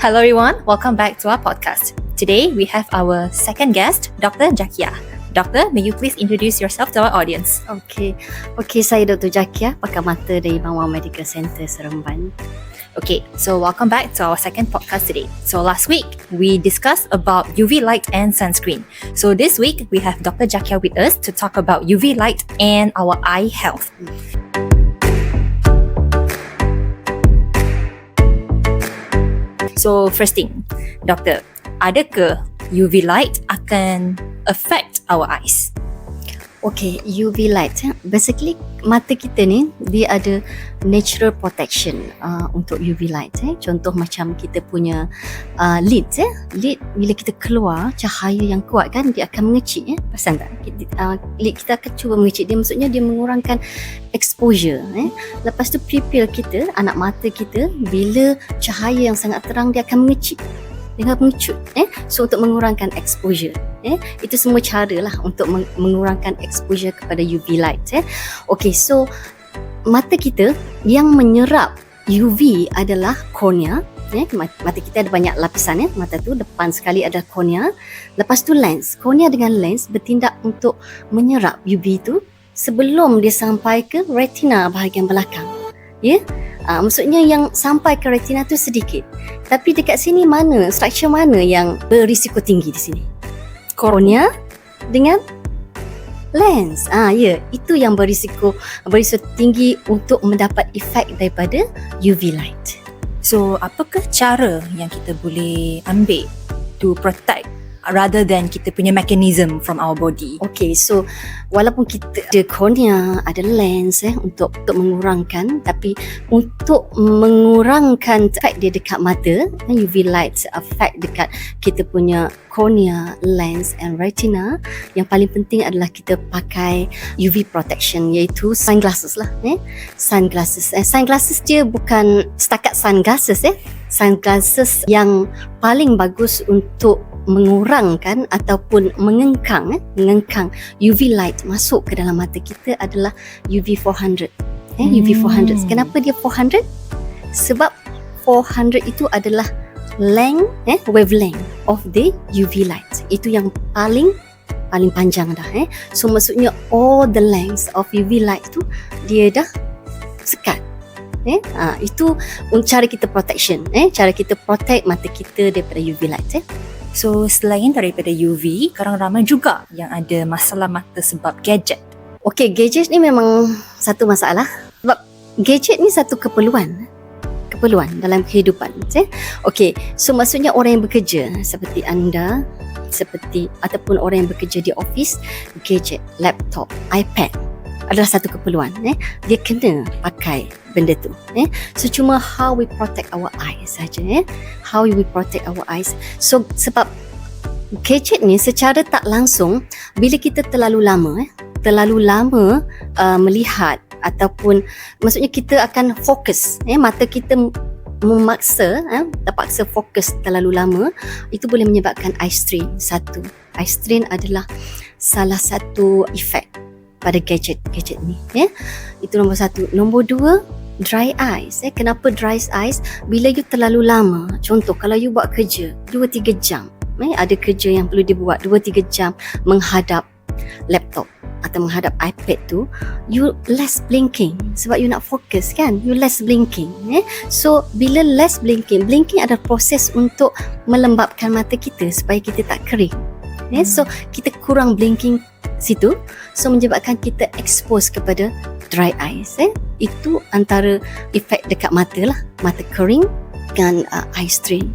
Hello everyone, welcome back to our podcast. Today we have our second guest, Dr. Jakia. Doctor, may you please introduce yourself to our audience? Okey, saya Dr. Jakia, pakar mata dari Bangwang Medical Center Seremban. Okay, so welcome back to our second podcast today. So last week, we discussed about UV light and sunscreen. So this week, we have Dr. Jakia with us to talk about UV light and our eye health. So first thing, Doctor, adakah UV light akan affect our eyes? Okey, UV light. Basically, mata kita ni, dia ada natural protection untuk UV light. Contoh macam kita punya lid. Lid, bila kita keluar cahaya yang kuat kan, dia akan mengecil. Perasan tak? Lid kita akan cuba mengecil. Dia maksudnya dia mengurangkan exposure. Lepas tu pupil kita, anak mata kita, bila cahaya yang sangat terang, dia akan mengecil. Dengan mengecut. So untuk mengurangkan exposure. Itu semua cara lah untuk mengurangkan exposure kepada UV light. Okay, so mata kita yang menyerap UV adalah kornea. Mata kita ada banyak lapisan. Mata tu depan sekali ada kornea. Lepas tu lens. Kornea dengan lens bertindak untuk menyerap UV tu sebelum dia sampai ke retina bahagian belakang. Maksudnya yang sampai ke retina tu sedikit. Tapi dekat sini struktur mana yang berisiko tinggi di sini? Kornea dengan lens. Itu yang berisiko tinggi untuk mendapat efek daripada UV light. So, apakah cara yang kita boleh ambil to protect rather than kita punya mechanism from our body? Okay, so walaupun kita ada kornea, ada lens untuk mengurangkan, tapi untuk mengurangkan efek dia dekat mata, UV light effect dekat kita punya kornea, lens and retina, yang paling penting adalah kita pakai UV protection, iaitu sunglasses lah. Sunglasses dia bukan setakat sunglasses. Sunglasses yang paling bagus untuk mengurangkan ataupun mengengkang UV light masuk ke dalam mata kita adalah UV 400. UV 400. Kenapa dia 400? Sebab 400 itu adalah wavelength of the UV light. Itu yang paling panjang dah. So maksudnya all the lengths of UV light tu dia dah sekat. Itu cara kita protection. Cara kita protect mata kita daripada UV light. So, selain daripada UV, sekarang ramai juga yang ada masalah mata sebab gadget. Okey, gadget ni memang satu masalah. Sebab gadget ni satu keperluan dalam kehidupan. Okey, so maksudnya orang yang bekerja seperti anda, ataupun orang yang bekerja di office, gadget, laptop, iPad adalah satu keperluan. Dia kena pakai benda tu. So cuma how we protect our eyes saja. How we protect our eyes. So sebab gadget ni secara tak langsung, bila kita terlalu lama melihat, ataupun maksudnya kita akan fokus, mata kita terpaksa fokus terlalu lama, itu boleh menyebabkan eye strain. Eye strain adalah salah satu efek pada gadget ni. Itu nombor satu. Nombor dua, dry eyes. Kenapa dry eyes? Bila you terlalu lama, contoh kalau you buat kerja 2-3 jam, ada kerja yang perlu dibuat 2-3 jam menghadap laptop atau menghadap iPad tu, you less blinking sebab you nak fokus kan, you less blinking. So bila less blinking adalah proses untuk melembabkan mata kita supaya kita tak kering. So kita kurang blinking situ, so menyebabkan kita expose kepada dry eyes. Itu antara efek dekat mata lah, mata kering dengan eye strain.